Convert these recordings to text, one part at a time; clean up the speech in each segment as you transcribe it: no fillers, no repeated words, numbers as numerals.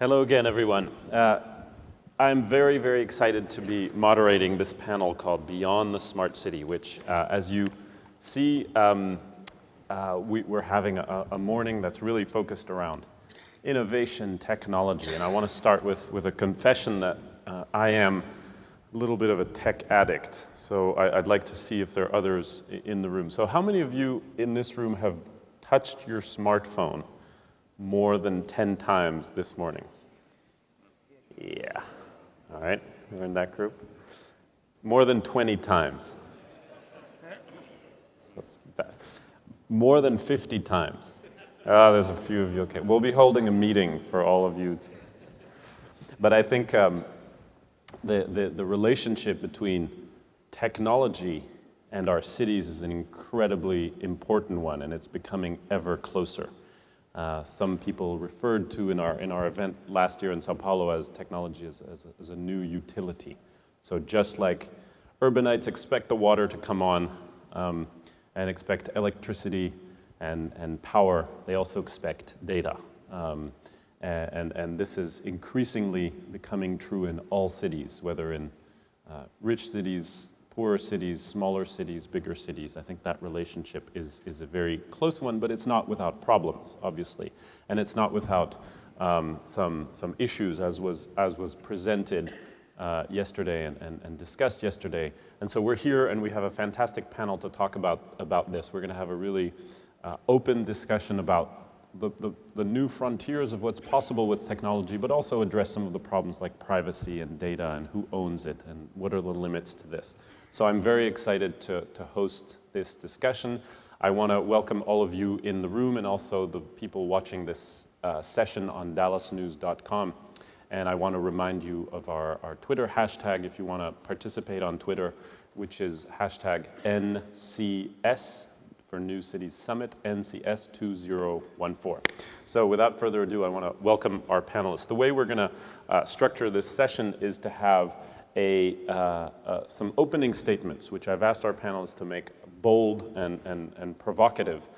Hello again, everyone. I'm very, very excited to be moderating this panel called Beyond the Smart City, which, as you see, we're having a morning that's really focused around innovation, technology. And I want to start with a confession that I am a little bit of a tech addict. So I'd like to see if there are others in the room. So how many of you in this room have touched your smartphone more than 10 times this morning? Yeah. All right, we're in that group. More than 20 times. So it's bad. More than 50 times. There's a few of you. Okay, we'll be holding a meeting for all of you. But I think the relationship between technology and our cities is an incredibly important one, and it's becoming ever closer. Some people referred to in our event last year in Sao Paulo as technology as a new utility. So just like Urbanites expect the water to come on and expect electricity and power, they also expect data. And this is increasingly becoming true in all cities, whether in rich cities, poorer cities, smaller cities, bigger cities. I think that relationship is a very close one, but it's not without problems, obviously. And it's not without some issues, as was presented yesterday and discussed yesterday. And so we're here and we have a fantastic panel to talk about this. We're gonna have a really open discussion about the new frontiers of what's possible with technology, but also address some of the problems like privacy and data and who owns it and what are the limits to this. So I'm very excited to host this discussion. I want to welcome all of you in the room and also the people watching this session on dallasnews.com. And I want to remind you of our Twitter hashtag if you want to participate on Twitter, which is hashtag NCS. For New Cities Summit, NCS 2014. So without further ado, I want to welcome our panelists. The way we're going to structure this session is to have some opening statements, which I've asked our panelists to make bold and provocative.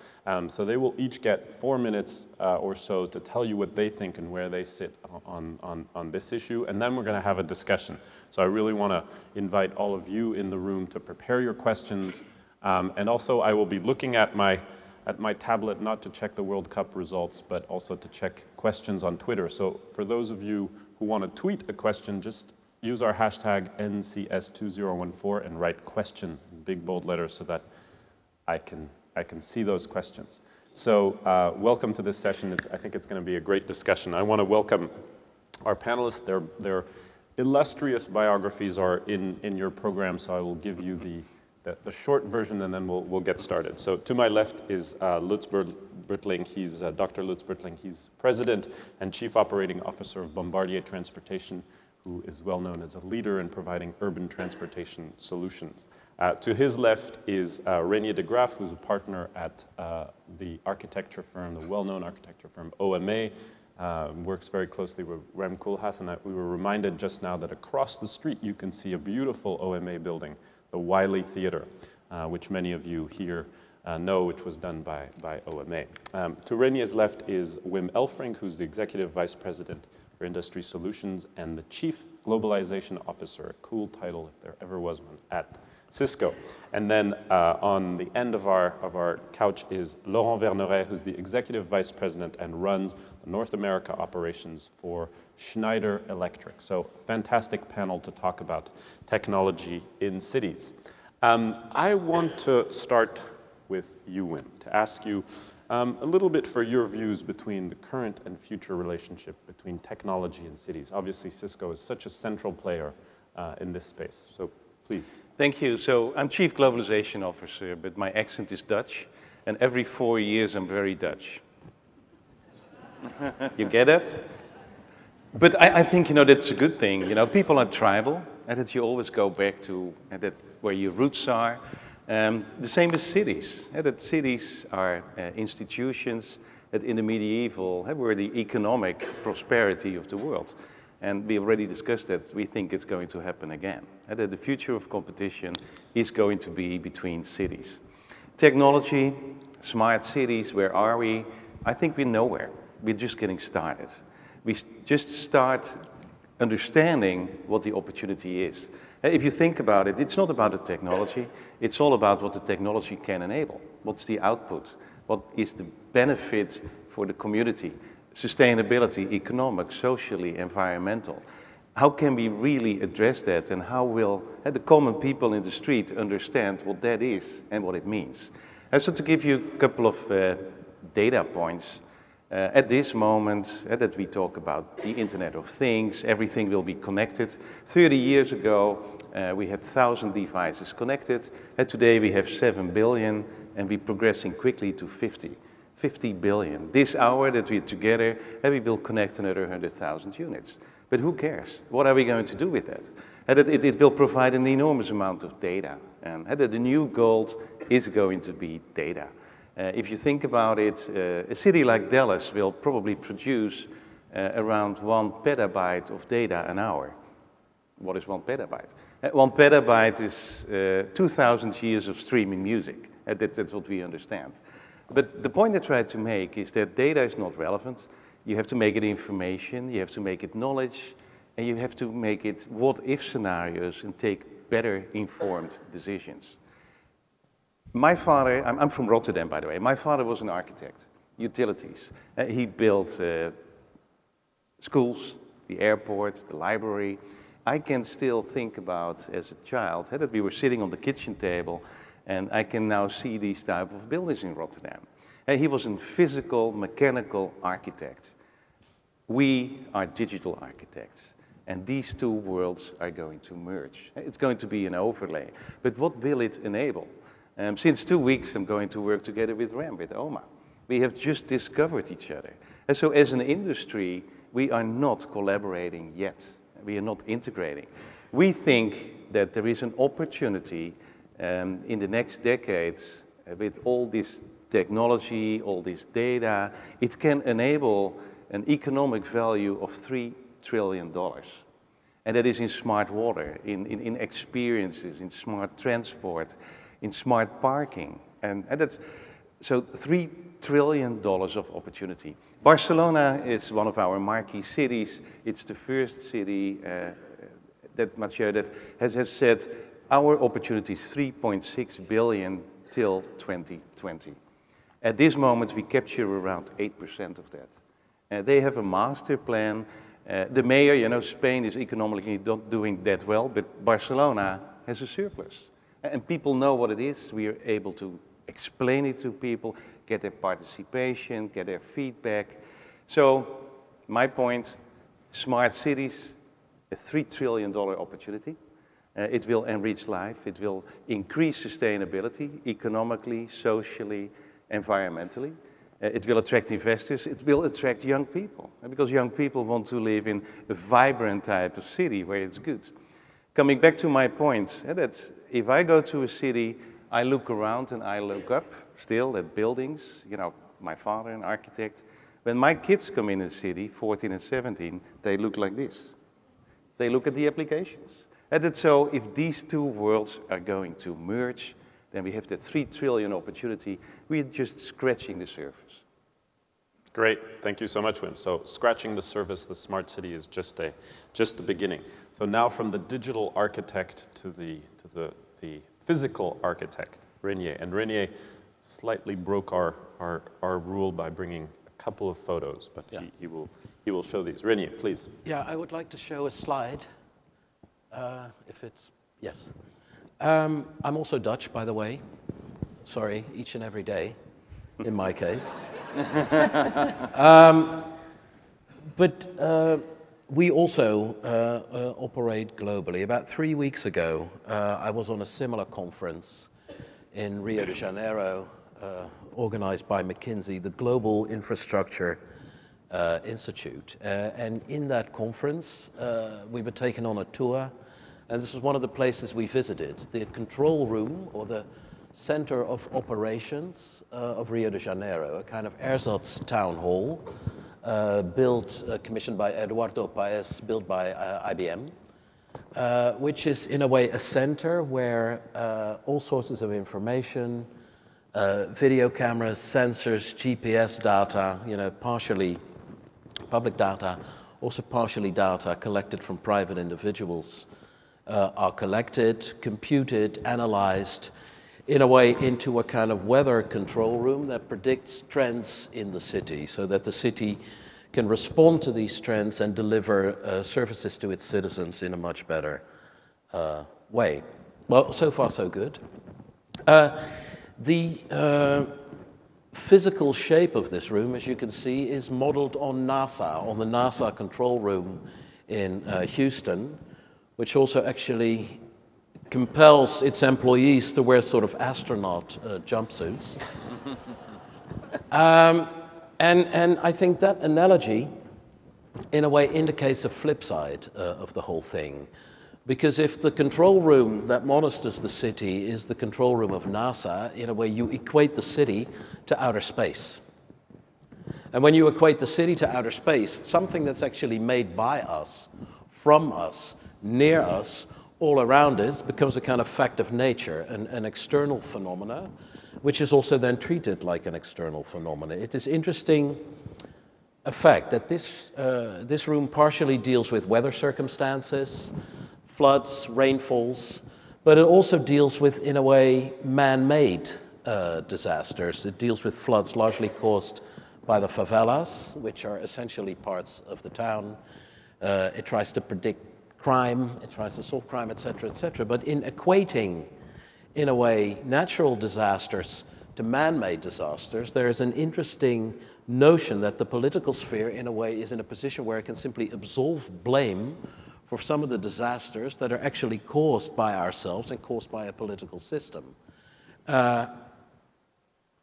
So they will each get 4 minutes or so to tell you what they think and where they sit on this issue, and then we're going to have a discussion. So I really want to invite all of you in the room to prepare your questions. And also, I will be looking at my tablet, not to check the World Cup results, but also to check questions on Twitter. So for those of you who want to tweet a question, just use our hashtag NCS2014 and write question in big bold letters so that I can see those questions. So welcome to this session. I think it's going to be a great discussion. I want to welcome our panelists. Their illustrious biographies are in your program, so I will give you the short version, and then we'll get started. So to my left is Lutz Bertling. He's Dr. Lutz Bertling. He's President and Chief Operating Officer of Bombardier Transportation, who is well known as a leader in providing urban transportation solutions. To his left is Reinier de Graaf, who's a partner at the architecture firm, the well-known architecture firm OMA, works very closely with Rem Koolhaas, and we were reminded just now that across the street you can see a beautiful OMA building, the Wiley Theater, which many of you here know, which was done by OMA. To Reinier's left is Wim Elfrink, who's the Executive Vice President for Industry Solutions and the Chief Globalization Officer, a cool title if there ever was one, at Cisco. And then on the end of our couch is Laurent Vernerey, who's the Executive Vice President and runs the North America operations for Schneider Electric. So fantastic panel to talk about technology in cities. I want to start with you, Wim, to ask you a little bit for your views between the current and future relationship between technology and cities. Obviously, Cisco is such a central player in this space. So please. Thank you. So I'm Chief Globalization Officer, but my accent is Dutch, and every 4 years I'm very Dutch. You get it? But I think, that's a good thing. People are tribal, and that you always go back to that where your roots are. The same as cities. That cities are institutions that in the medieval were the economic prosperity of the world. And we already discussed that we think it's going to happen again. That the future of competition is going to be between cities. Technology, smart cities, where are we? I think we're nowhere. We're just getting started. we just start understanding what the opportunity is. If you think about it, it's not about the technology, it's all about what the technology can enable. What's the output? What is the benefit for the community? Sustainability, economic, socially, environmental. How can we really address that, and how will the common people in the street understand what that is and what it means? And so to give you a couple of data points, at this moment that we talk about the Internet of Things, everything will be connected. 30 years ago, we had 1,000 devices connected, and today we have 7 billion, and we're progressing quickly to 50 billion. This hour that we're together, we will connect another 100,000 units. But who cares? What are we going to do with that? It will provide an enormous amount of data, and the new gold is going to be data. If you think about it, a city like Dallas will probably produce around 1 petabyte of data an hour. What is 1 petabyte? 1 petabyte is 2,000 years of streaming music. That's what we understand. But the point I try to make is that data is not relevant. You have to make it information, you have to make it knowledge, and you have to make it what-if scenarios and take better informed decisions. My father, I'm from Rotterdam, by the way. My father was an architect, utilities. He built schools, the airport, the library. I can still think about, as a child, that we were sitting on the kitchen table, and I can now see these type of buildings in Rotterdam. He was a physical, mechanical architect. We are digital architects, and these two worlds are going to merge. It's going to be an overlay, but what will it enable? Since 2 weeks, I'm going to work together with Ram, with Oma. We have just discovered each other. And so as an industry, we are not collaborating yet. We are not integrating. We think that there is an opportunity in the next decades with all this technology, all this data, it can enable an economic value of $3 trillion. And that is in smart water, in experiences, in smart transport, in smart parking. And that's, so $3 trillion of opportunity. Barcelona is one of our marquee cities. It's the first city that Mathieu that has said our opportunity is 3.6 billion till 2020. At this moment, we capture around 8% of that. They have a master plan. The mayor, you know, Spain is economically not doing that well, but Barcelona has a surplus. And people know what it is. We are able to explain it to people, get their participation, get their feedback. So, my point, smart cities, a $3 trillion opportunity. It will enrich life. It will increase sustainability, economically, socially, environmentally. It will attract investors. It will attract young people, because young people want to live in a vibrant type of city where it's good. Coming back to my point, that if I go to a city, I look around and I look up still at buildings. You know, my father, an architect. When my kids come in a city, 14 and 17, they look like this. They look at the applications. And that's so if these two worlds are going to merge, then we have that 3 trillion opportunity. We're just scratching the surface. Great, thank you so much, Wim. So scratching the surface, the smart city is just the beginning. So now from the digital architect to the physical architect, Reinier. And Reinier slightly broke our rule by bringing a couple of photos, but yeah. he will show these. Reinier, please. Yeah, I would like to show a slide. If it's, yes. I'm also Dutch, by the way. Sorry, each and every day, in my case. But we also operate globally. About 3 weeks ago, I was on a similar conference in Rio de Janeiro, organized by McKinsey, the Global Infrastructure Institute. And in that conference, we were taken on a tour, and this is one of the places we visited, the control room, or the Center of Operations of Rio de Janeiro, a kind of ersatz town hall, commissioned by Eduardo Paes, built by IBM, which is in a way a center where all sources of information, video cameras, sensors, GPS data, you know, partially public data, also partially data collected from private individuals, are collected, computed, analyzed in a way into a kind of weather control room that predicts trends in the city so that the city can respond to these trends and deliver services to its citizens in a much better way. Well, so far so good. The physical shape of this room, as you can see, is modeled on NASA, on the NASA control room in Houston, which also actually compels its employees to wear sort of astronaut jumpsuits. And I think that analogy, in a way, indicates a flip side of the whole thing. Because if the control room that monitors the city is the control room of NASA, in a way, you equate the city to outer space. And when you equate the city to outer space, something that's actually made by us, from us, near us, all around us, becomes a kind of fact of nature, an external phenomena, which is also then treated like an external phenomena. It is interesting effect that this room partially deals with weather circumstances, floods, rainfalls, but it also deals with, in a way, man-made disasters. It deals with floods largely caused by the favelas, which are essentially parts of the town. It tries to predict crime, it tries to solve crime, etc., etc. But in equating, in a way, natural disasters to man-made disasters, there is an interesting notion that the political sphere, in a way, is in a position where it can simply absolve blame for some of the disasters that are actually caused by ourselves and caused by a political system.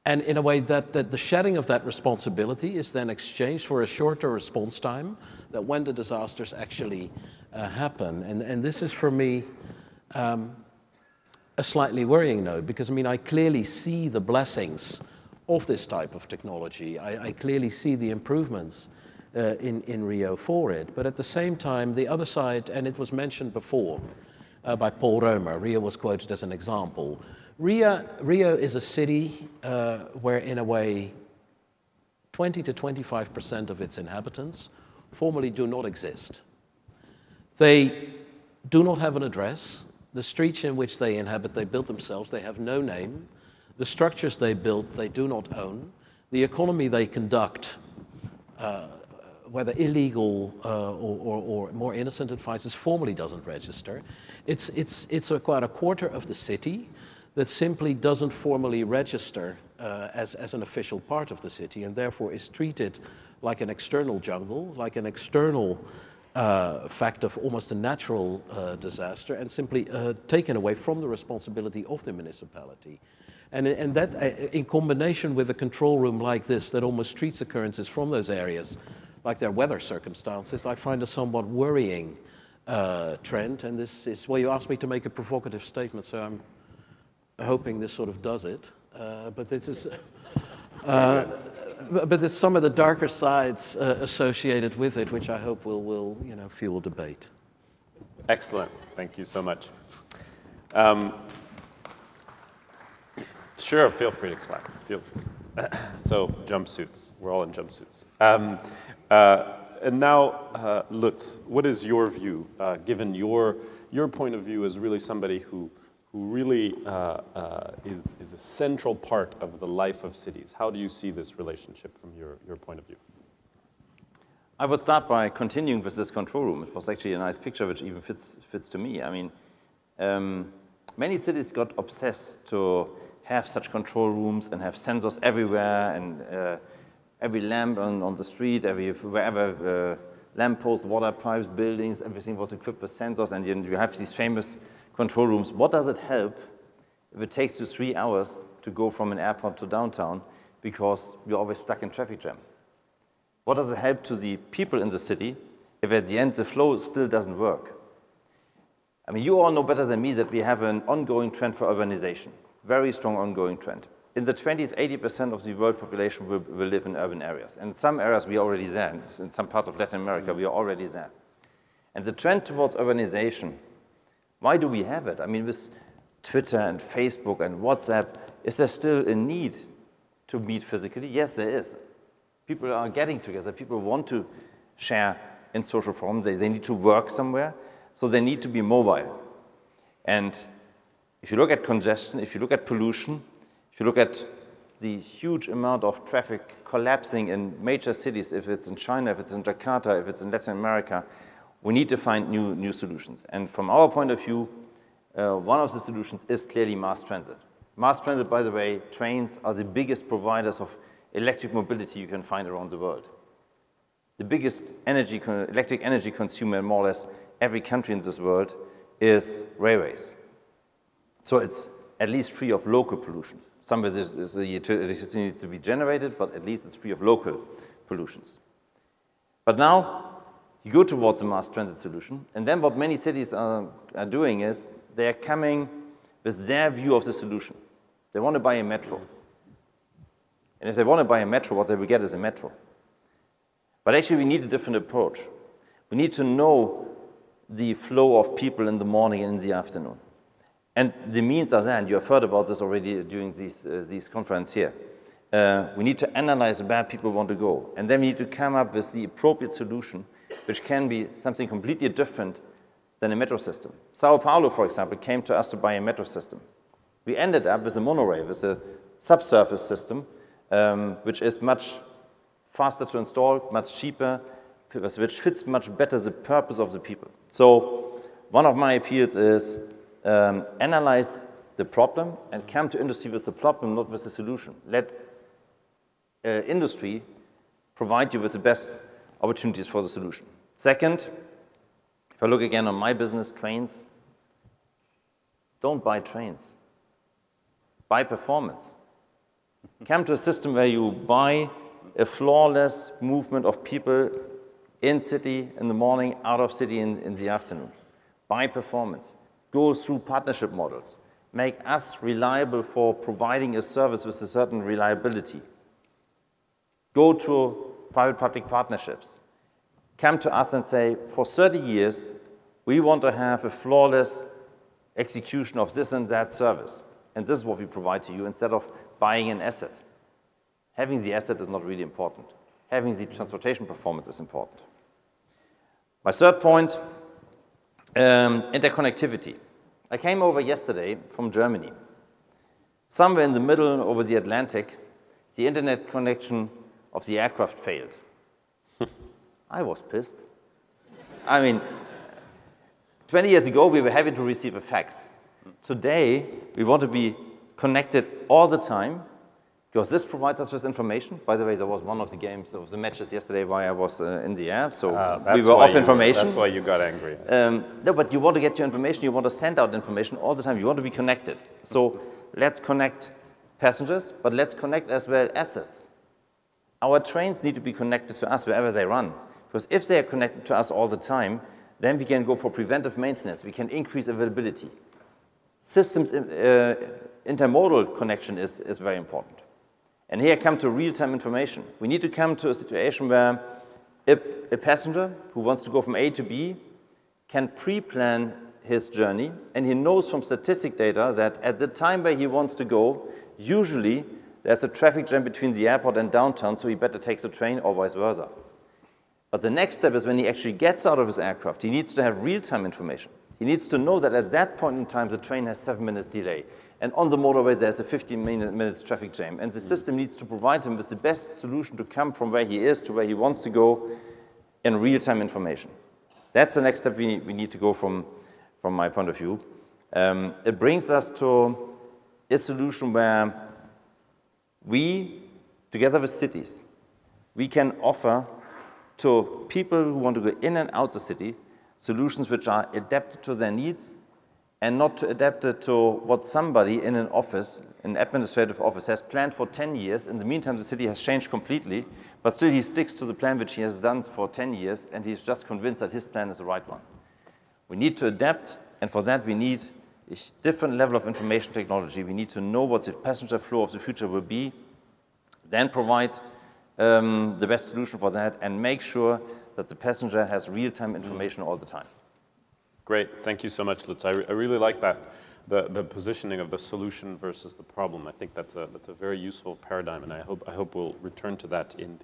And in a way that the shedding of that responsibility is then exchanged for a shorter response time, that when the disasters actually happen. And this is, for me, a slightly worrying note, because, I mean, I clearly see the blessings of this type of technology. I clearly see the improvements in Rio for it. But at the same time, the other side, and it was mentioned before by Paul Römer, Rio was quoted as an example. Rio is a city where, in a way, 20 to 25% of its inhabitants formally do not exist. They do not have an address. The streets in which they inhabit, they built themselves. They have no name. The structures they built, they do not own. The economy they conduct, whether illegal or more innocent advices, formally doesn't register. It's about a quarter of the city that simply doesn't formally register as an official part of the city, and therefore is treated like an external jungle, like an external fact of almost a natural disaster, and simply taken away from the responsibility of the municipality. And that, in combination with a control room like this that almost treats occurrences from those areas like their weather circumstances, I find a somewhat worrying trend. And this is where you asked me to make a provocative statement, so I'm hoping this sort of does it. But this is, but there's some of the darker sides associated with it, which I hope will fuel debate. Excellent. Thank you so much. Sure, feel free to clap. Feel free. So, jumpsuits. We're all in jumpsuits. And now, Lutz, what is your view, given your point of view as really somebody who really is a central part of the life of cities? How do you see this relationship from your point of view? I would start by continuing with this control room. It was actually a nice picture which even fits to me. I mean, many cities got obsessed to have such control rooms and have sensors everywhere, and every lamp on the street, wherever lampposts, water pipes, buildings, everything was equipped with sensors, and you have these famous control rooms. What does it help if it takes you 3 hours to go from an airport to downtown because you're always stuck in traffic jam? What does it help to the people in the city if at the end the flow still doesn't work? I mean, you all know better than me that we have an ongoing trend for urbanization, very strong ongoing trend. In the 20s, 80% of the world population will live in urban areas. And in some areas we are already there. In some parts of Latin America we are already there. And the trend towards urbanization, why do we have it? I mean, with Twitter and Facebook and WhatsApp, is there still a need to meet physically? Yes, there is. People are getting together. People want to share in social forms. They need to work somewhere, so they need to be mobile. And if you look at congestion, if you look at pollution, if you look at the huge amount of traffic collapsing in major cities, if it's in China, if it's in Jakarta, if it's in Latin America, we need to find new solutions. And from our point of view, one of the solutions is clearly mass transit. Mass transit, by the way, trains are the biggest providers of electric mobility you can find around the world. The biggest electric energy consumer in more or less every country in this world is railways. So it's at least free of local pollution. Some of this electricity needs to be generated, but at least it's free of local pollutions. But now you go towards a mass transit solution, and then what many cities are doing is they are coming with their view of the solution. They want to buy a metro. And if they want to buy a metro, what they will get is a metro. But actually, we need a different approach. We need to know the flow of people in the morning and in the afternoon. And the means are there, and you have heard about this already during these conferences here. We need to analyze where people want to go. And then we need to come up with the appropriate solution, which can be something completely different than a metro system. Sao Paulo, for example, came to us to buy a metro system. We ended up with a monorail, with a subsurface system, which is much faster to install, much cheaper, which fits much better the purpose of the people. So one of my appeals is analyze the problem and come to industry with the problem, not with the solution. Let industry provide you with the best opportunities for the solution. Second, if I look again on my business, trains, don't buy trains. Buy performance. Come to a system where you buy a flawless movement of people in city in the morning, out of city in the afternoon. Buy performance. Go through partnership models. Make us reliable for providing a service with a certain reliability. Go to private-public partnerships. Come to us and say, for 30 years, we want to have a flawless execution of this and that service. And this is what we provide to you instead of buying an asset. Having the asset is not really important. Having the transportation performance is important. My third point, interconnectivity. I came over yesterday from Germany. Somewhere in the middle over the Atlantic, the internet connection of the aircraft failed. I was pissed. I mean, 20 years ago, we were happy to receive a fax. Today, we want to be connected all the time because this provides us with information. By the way, there was one of the games, of the matches yesterday while I was in the air, so we were off information. That's why you got angry. No, but you want to get your information, you want to send out information all the time, you want to be connected. So let's connect passengers, but let's connect as well assets. Our trains need to be connected to us wherever they run, because if they are connected to us all the time, then we can go for preventive maintenance, we can increase availability. Systems intermodal connection is very important. And here I come to real-time information. We need to come to a situation where if a passenger who wants to go from A to B can pre-plan his journey, and he knows from statistic data that at the time where he wants to go, usually there's a traffic jam between the airport and downtown, so he better takes a train or vice versa. But the next step is when he actually gets out of his aircraft, he needs to have real-time information. He needs to know that at that point in time, the train has 7 minutes delay. And on the motorway, there's a 15 minutes traffic jam. And the system needs to provide him with the best solution to come from where he is to where he wants to go in real-time information. That's the next step we need to go from my point of view. It brings us to a solution where we, together with cities, we can offer to people who want to go in and out the city solutions which are adapted to their needs and not adapted to what somebody in an office, an administrative office, has planned for 10 years. In the meantime, the city has changed completely, but still he sticks to the plan which he has done for 10 years, and he's just convinced that his plan is the right one. We need to adapt, and for that we need a different level of information technology. We need to know what the passenger flow of the future will be, then provide the best solution for that, and make sure that the passenger has real-time information all the time. Great, thank you so much, Lutz. I really like that, the positioning of the solution versus the problem. I think that's a very useful paradigm, and I hope we'll return to that in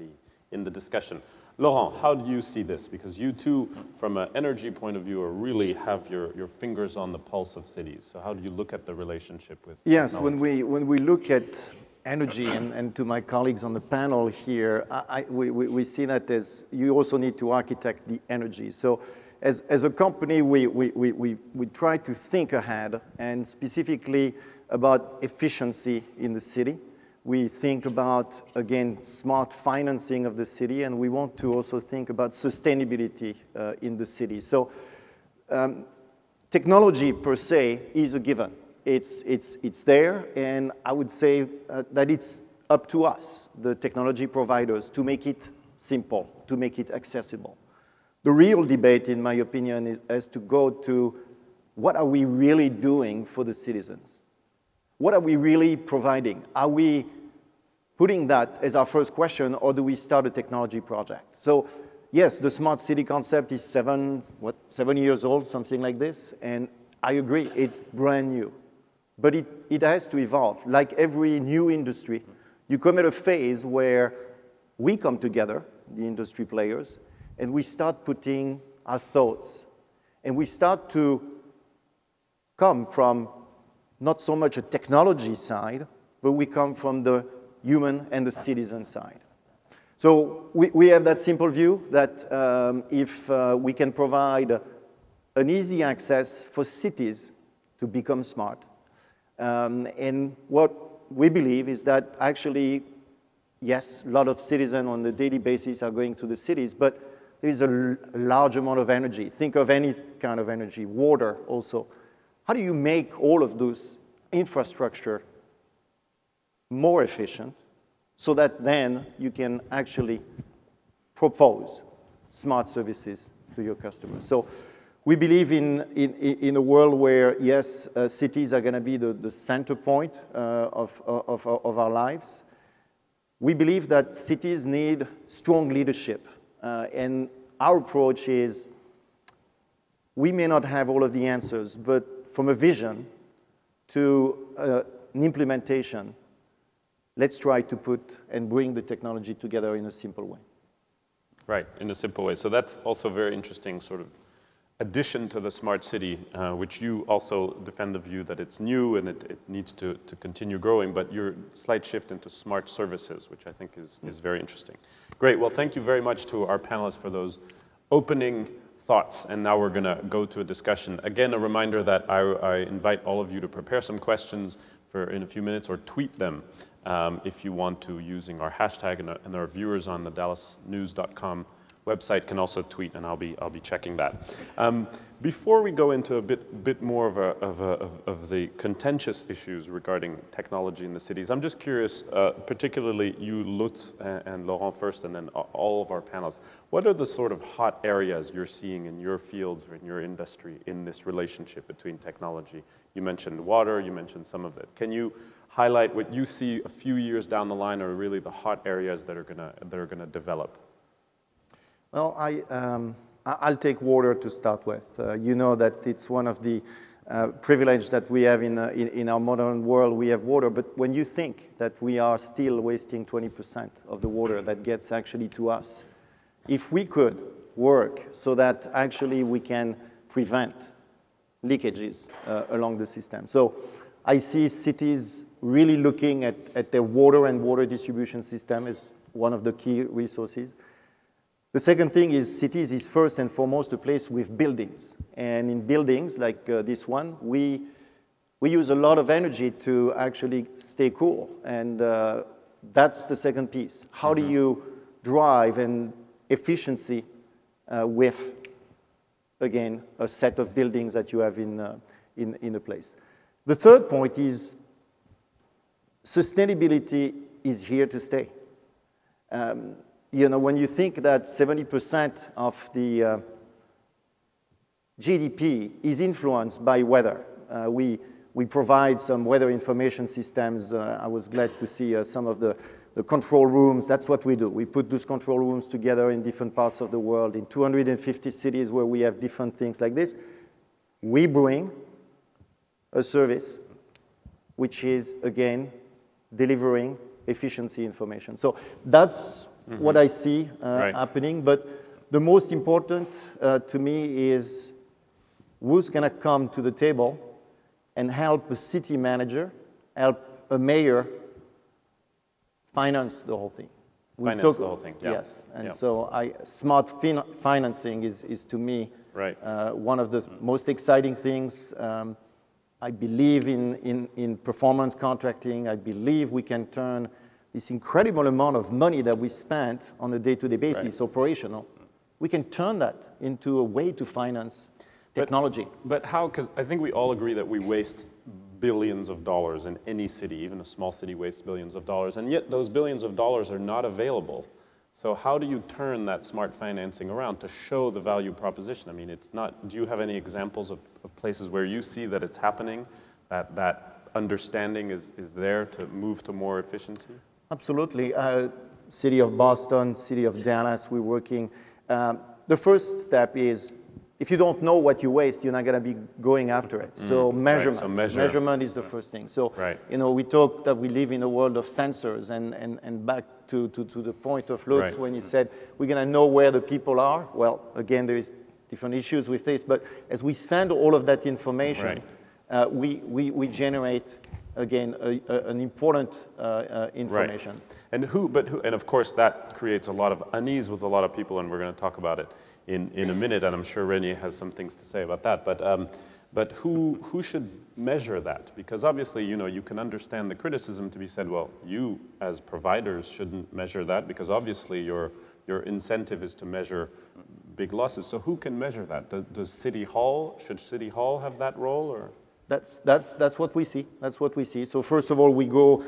in the discussion. Laurent, how do you see this? Because you too, from an energy point of view, really have your fingers on the pulse of cities. So how do you look at the relationship with Yes, technology? when we look at energy, and to my colleagues on the panel here, we see that you also need to architect the energy. So as a company, we try to think ahead, and specifically about efficiency in the city. We think about, again, smart financing of the city, and we want to also think about sustainability in the city. So technology per se is a given. It's there, and I would say that it's up to us, the technology providers, to make it simple, to make it accessible. The real debate, in my opinion, is to go to what are we really doing for the citizens? What are we really providing? Are we putting that as our first question, or do we start a technology project? So yes, the smart city concept is 7 years old, something like this, and I agree, it's brand new. But it has to evolve. Like every new industry, you come at a phase where we come together, the industry players, and we start putting our thoughts, and we start to come from not so much a technology side, but we come from the human and the citizen side. So we have that simple view that if we can provide an easy access for cities to become smart, and what we believe is that actually, yes, a lot of citizens on a daily basis are going through the cities, but there is a large amount of energy. Think of any kind of energy, water also. How do you make all of those infrastructure more efficient so that then you can actually propose smart services to your customers? So we believe in a world where, yes, cities are going to be the center point of our lives. We believe that cities need strong leadership. And our approach is we may not have all of the answers, but from a vision to an implementation, let's try to put and bring the technology together in a simple way. Right, in a simple way. So that's also very interesting sort of addition to the smart city, which you also defend the view that it's new and it needs to continue growing, but your slight shift into smart services, which I think is very interesting. Great, well, thank you very much to our panelists for those opening thoughts, and now we're gonna go to a discussion. Again, a reminder that I invite all of you to prepare some questions in a few minutes, or tweet them if you want to, using our hashtag, and our viewers on the dallasnews.com website can also tweet, and I'll be checking that. Before we go into a bit more of the contentious issues regarding technology in the cities, I'm just curious, particularly you, Lutz, and Laurent first, and then all of our panelists, what are the sort of hot areas you're seeing in your fields or in your industry in this relationship between technology? You mentioned water, you mentioned some of it. Can you highlight what you see a few years down the line are really the hot areas that are gonna develop? Well, I'll take water to start with. You know that it's one of the privileges that we have in our modern world. We have water, but when you think that we are still wasting 20% of the water that gets actually to us, if we could work so that actually we can prevent leakages along the system. So I see cities really looking at their water and water distribution system as one of the key resources. The second thing is cities is first and foremost a place with buildings. And in buildings like this one, we use a lot of energy to actually stay cool. And that's the second piece. How do you drive an efficiency with, again, a set of buildings that you have in a place? The third point is sustainability is here to stay. You know, when you think that 70% of the GDP is influenced by weather, we provide some weather information systems. I was glad to see some of the control rooms. That's what we do. We put those control rooms together in different parts of the world, in 250 cities where we have different things like this. We bring a service which is, again, delivering efficiency information. So that's what I see happening. But the most important to me is who's going to come to the table and help a city manager, help a mayor finance the whole thing. Finance the whole thing, yeah. Yes, and so smart financing is to me one of the most exciting things. I believe in performance contracting. I believe we can turn this incredible amount of money that we spent on a day-to-day basis, operational, we can turn that into a way to finance technology. But how? Because I think we all agree that we waste billions of dollars in any city. Even a small city wastes billions of dollars, and yet those billions of dollars are not available. So how do you turn that smart financing around to show the value proposition? I mean, it's not, do you have any examples of places where you see that it's happening, that understanding is there to move to more efficiency? Absolutely. City of Boston, City of Dallas, we're working. The first step is, if you don't know what you waste, you're not going to be going after it. So measurement. Right, so measurement is the first thing. So you know, we talk that we live in a world of sensors, and back to the point of Lutz when he said we're going to know where the people are. Well, again, there is different issues with this, but as we send all of that information, we generate again an important information. And and of course that creates a lot of unease with a lot of people, and we're going to talk about it in a minute, and I'm sure Reinier has some things to say about that. But who should measure that? Because obviously, you know, you can understand the criticism to be said, well, you as providers shouldn't measure that, because obviously your incentive is to measure big losses. So who can measure that? Does City Hall, should City Hall have that role, or? That's what we see. That's what we see. So first of all, we go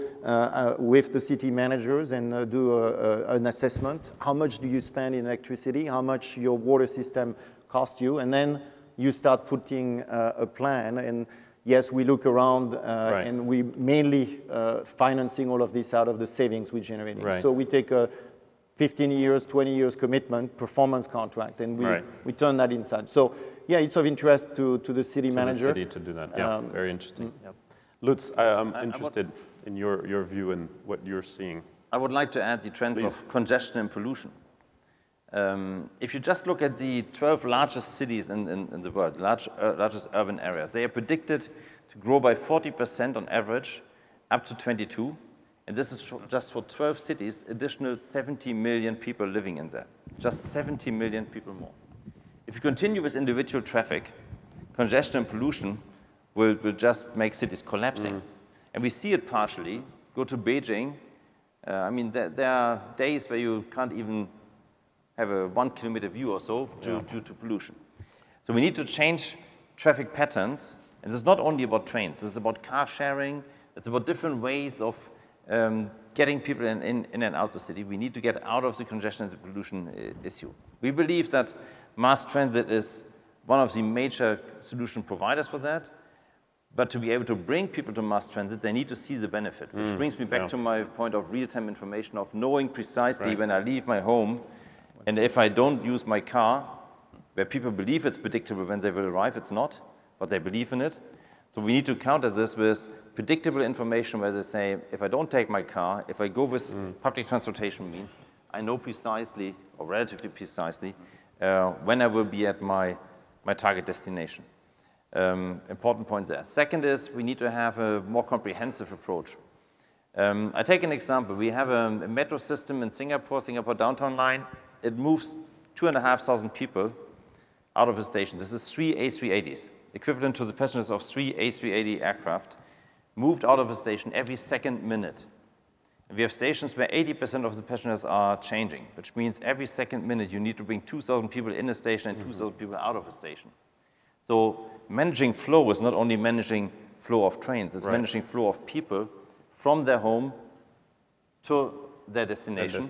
with the city managers and do an assessment. How much do you spend in electricity? How much your water system costs you? And then you start putting a plan. And yes, we look around and we mainly financing all of this out of the savings we're generating. So we take a 15 years, 20 years commitment, performance contract, and we turn that inside. So yeah, it's of interest to the city manager. The city to do that, yeah, very interesting. Lutz, I'm interested in your view and what you're seeing. I would like to add the trends of congestion and pollution. If you just look at the 12 largest cities in the world, largest urban areas, they are predicted to grow by 40% on average up to 22. And this is just for 12 cities, additional 70 million people living in there. Just 70 million people more. If you continue with individual traffic, congestion and pollution will just make cities collapsing. And we see it partially. Go to Beijing. I mean, there are days where you can't even have a 1 kilometer view or so due to pollution. So we need to change traffic patterns. And this is not only about trains. This is about car sharing. It's about different ways of getting people in and out of the city. We need to get out of the congestion and the pollution issue. We believe that mass transit is one of the major solution providers for that. But to be able to bring people to mass transit, they need to see the benefit, which brings me back to my point of real-time information, of knowing precisely when I leave my home, and if I don't use my car, where people believe it's predictable when they will arrive, it's not, but they believe in it. So we need to counter this with predictable information where they say, if I don't take my car, if I go with public transportation means, I know precisely, or relatively precisely, when I will be at my target destination. Important point there. Second is, we need to have a more comprehensive approach. I take an example. We have a metro system in Singapore Downtown Line. It moves 2,500 people out of a station. This is 3 A380s, equivalent to the passengers of 3 A380 aircraft, moved out of a station every second minute. And we have stations where 80% of the passengers are changing, which means every second minute you need to bring 2,000 people in a station and 2,000 people out of a station. So managing flow is not only managing flow of trains, it's managing flow of people from their home to their destination.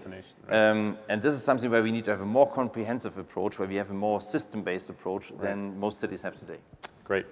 And this is something where we need to have a more comprehensive approach, where we have a more system-based approach than most cities have today. Great.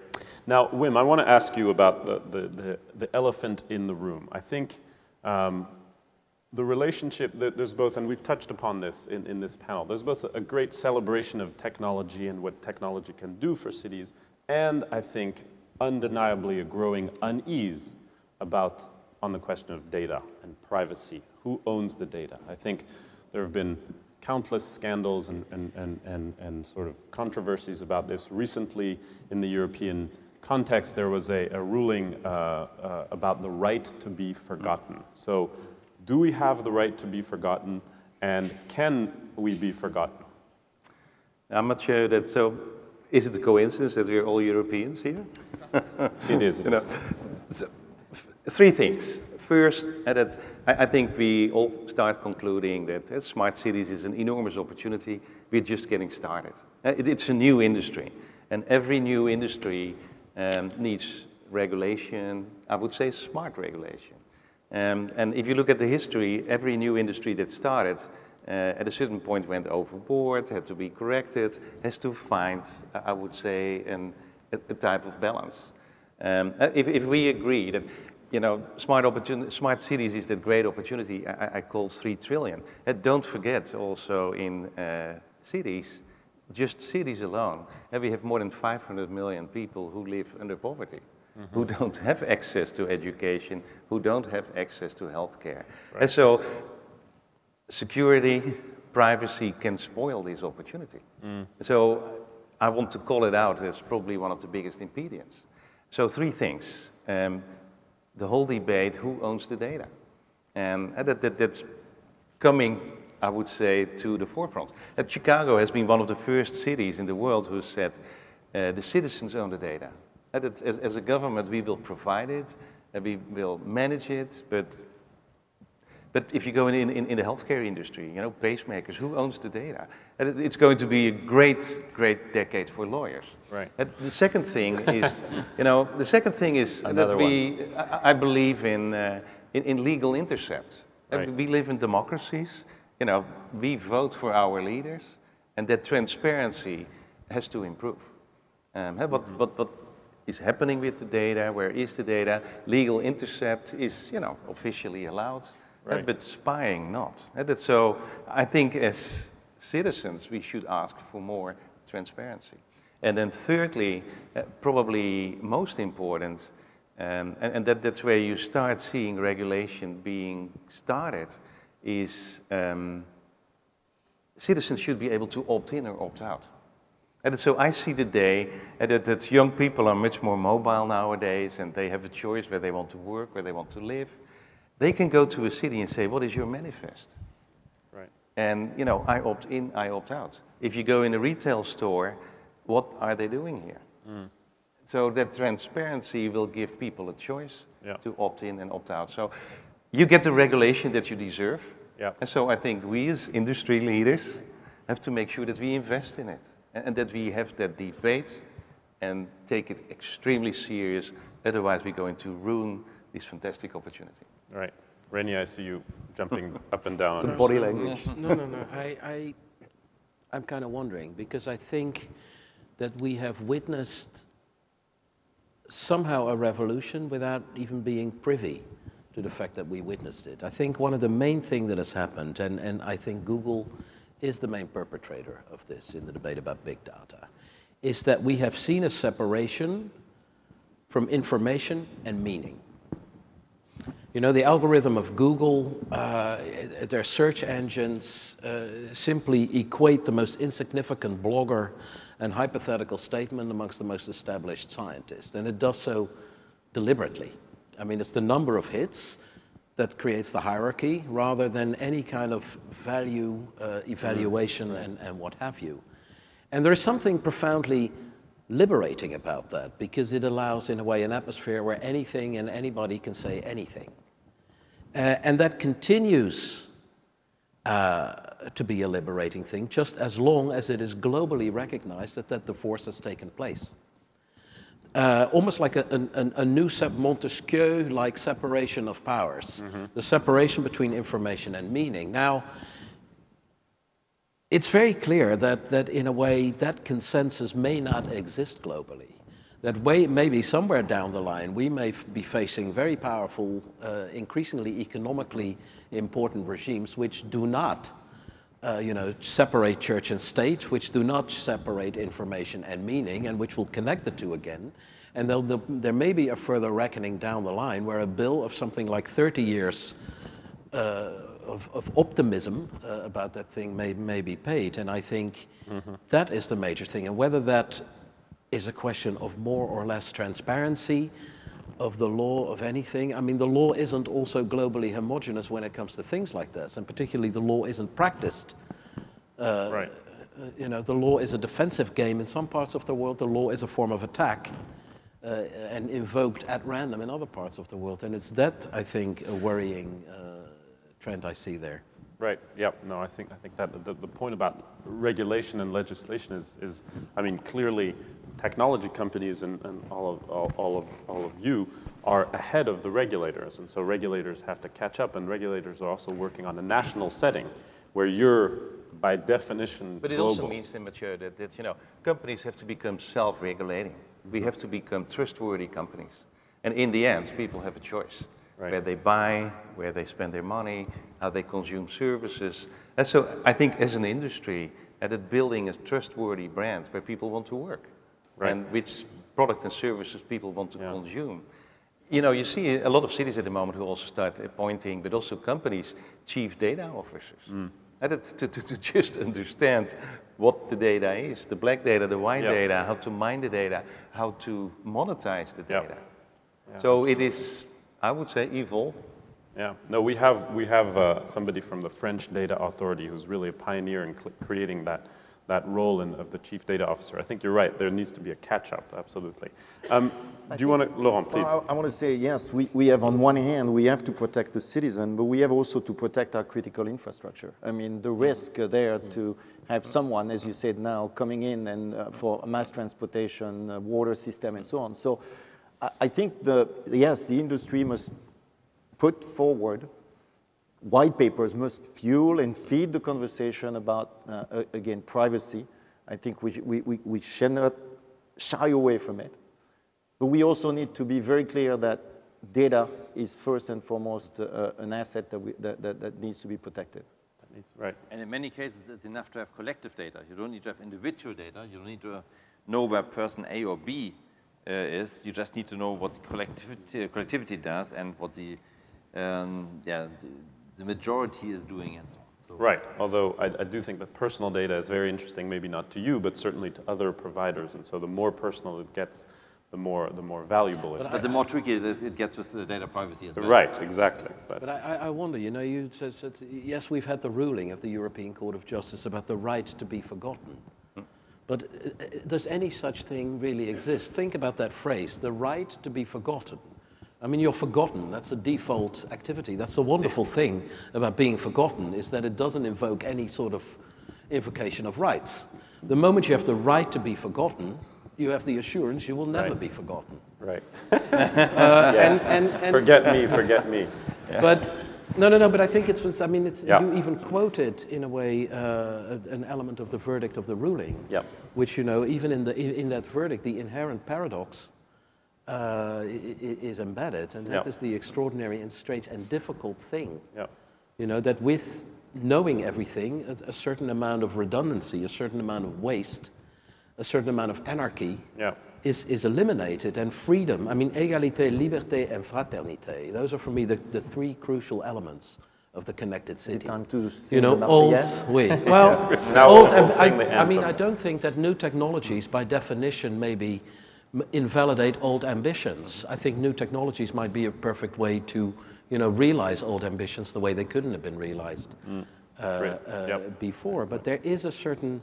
Now, Wim, I want to ask you about the elephant in the room. I think the relationship, there's both, and we've touched upon this in this panel, there's both a great celebration of technology and what technology can do for cities, and I think undeniably a growing unease on the question of data and privacy. Who owns the data? I think There have been countless scandals and sort of controversies about this. Recently, in the European context, there was a ruling about the right to be forgotten. So, do we have the right to be forgotten, and can we be forgotten? I'm not sure that, so is it a coincidence that we're all Europeans here? It is. You know, so, three things. First, I think we all start concluding that smart cities is an enormous opportunity. We're just getting started. It's a new industry, and every new industry needs regulation, I would say smart regulation. And if you look at the history, every new industry that started at a certain point went overboard, had to be corrected, has to find, I would say, a type of balance. If we agree that, you know, smart cities is that great opportunity I call 3 trillion. And don't forget also in cities, just cities alone, we have more than 500 million people who live under poverty, who don't have access to education, who don't have access to healthcare. Right. And so security, privacy can spoil this opportunity. So I want to call it out as probably one of the biggest impediments. So 3 things. The whole debate, who owns the data? And that's coming, I would say, to the forefront. Chicago has been one of the first cities in the world who said the citizens own the data. As a government, we will provide it, we will manage it, but if you go in the healthcare industry, you know, pacemakers, who owns the data? It's going to be a great decade for lawyers. Right. The second thing is, you know, I believe in legal intercept. Right. We live in democracies. You know, we vote for our leaders, and that transparency has to improve. What is happening with the data? Where is the data? Legal intercept is, you know, officially allowed. Right. But spying not. So I think as citizens we should ask for more transparency. And then thirdly, probably most important, and that's where you start seeing regulation being started, is citizens should be able to opt in or opt out. And so I see the day that young people are much more mobile nowadays, and they have a choice where they want to work, where they want to live. They can go to a city and say, what is your manifest? Right. And, you know, I opt in, I opt out. If you go in a retail store, what are they doing here? So that transparency will give people a choice to opt in and opt out. So you get the regulation that you deserve. Yeah. And so I think we as industry leaders have to make sure that we invest in it and that we have that debate and take it extremely serious. Otherwise, we're going to ruin this fantastic opportunity. All right. Reinier, I see you jumping up and down. The body language. No. I'm kind of wondering, because I think that we have witnessed somehow a revolution without even being privy to the fact that we witnessed it. I think one of the main things that has happened, and I think Google is the main perpetrator of this in the debate about big data, is that we have seen a separation from information and meaning. You know, the algorithm of Google, their search engines simply equate the most insignificant blogger and hypothetical statement amongst the most established scientists. And it does so deliberately. I mean, it's the number of hits that creates the hierarchy rather than any kind of value evaluation and what have you. And there is something profoundly liberating about that, because it allows, in a way, an atmosphere where anything and anybody can say anything. And that continues to be a liberating thing, just as long as it is globally recognized that divorce has taken place. Almost like a new Montesquieu-like separation of powers, the separation between information and meaning. Now, it's very clear that in a way that consensus may not exist globally. That maybe somewhere down the line we may be facing very powerful, increasingly economically important regimes which do not separate church and state, which do not separate information and meaning, and which will connect the two again. And there may be a further reckoning down the line where a bill of something like 30 years of optimism about that thing may be paid. And I think that is the major thing. And whether that is a question of more or less transparency of the law of anything. I mean, the law isn't also globally homogeneous when it comes to things like this, and particularly the law isn't practiced. Right. You know, the law is a defensive game in some parts of the world. The law is a form of attack and invoked at random in other parts of the world. And it's that, I think, a worrying trend I see there. Right. Yeah. No, I think that the point about regulation and legislation is I mean, clearly, technology companies and all of you are ahead of the regulators, and so regulators have to catch up. And regulators are also working on a national setting, where you're by definition But it global. also means, Mathieu, that you know, companies have to become self-regulating. We have to become trustworthy companies. And in the end, people have a choice. Right. Where they buy, where they spend their money, how they consume services. And so I think as an industry, that building a trustworthy brand where people want to work. Right. And which products and services people want to consume. You know, you see a lot of cities at the moment who also start appointing, but also companies, chief data officers. And to just understand what the data is, the black data, the white data, how to mine the data, how to monetize the data. Yeah, so it is, I would say, evolving. Yeah. No, we have somebody from the French Data Authority who's really a pioneer in creating that role of the chief data officer. I think you're right. There needs to be a catch-up, absolutely. Do you want to, Laurent, please? Well, I want to say, yes, we have on one hand, we have to protect the citizen, but we have also to protect our critical infrastructure. I mean, the risk there to have someone, as you said now, coming in and for mass transportation, water system, and so on. So I think, yes, the industry must put forward white papers, must fuel and feed the conversation about, again, privacy. I think we should not shy away from it. But we also need to be very clear that data is first and foremost an asset that needs to be protected. Right. And in many cases, it's enough to have collective data. You don't need to have individual data. You don't need to know where person A or B is. You just need to know what collectivity does and what the majority is doing and so on. So Right, although I do think that personal data is very interesting, maybe not to you, but certainly to other providers. And so the more personal it gets, the more valuable it is. But the more tricky it gets with the data privacy as well. Right, exactly. But I wonder, you know, you said, yes, we've had the ruling of the European Court of Justice about the right to be forgotten. But does any such thing really exist? Think about that phrase, the right to be forgotten. I mean, you're forgotten. That's a default activity. That's the wonderful thing about being forgotten, is that it doesn't invoke any sort of invocation of rights. The moment you have the right to be forgotten, you have the assurance you will never be forgotten. Right. Yes. And forget me. Yeah. But no. But I think it's. I mean, it's. You even quoted in a way an element of the verdict of the ruling, which, you know, even in that verdict, the inherent paradox is embedded, and that is the extraordinary and strange and difficult thing. You know, that with knowing everything, a certain amount of redundancy, a certain amount of waste, a certain amount of anarchy is eliminated, and freedom. I mean, égalité, liberté, and fraternité. Those are for me the three crucial elements of the connected city. Is it time to sing you know, the old. Marseillaise? Well, now old. we'll sing the I mean, anthem. I don't think that new technologies, by definition, maybe invalidate old ambitions. I think new technologies might be a perfect way to, you know, realize old ambitions the way they couldn't have been realized before. But there is a certain.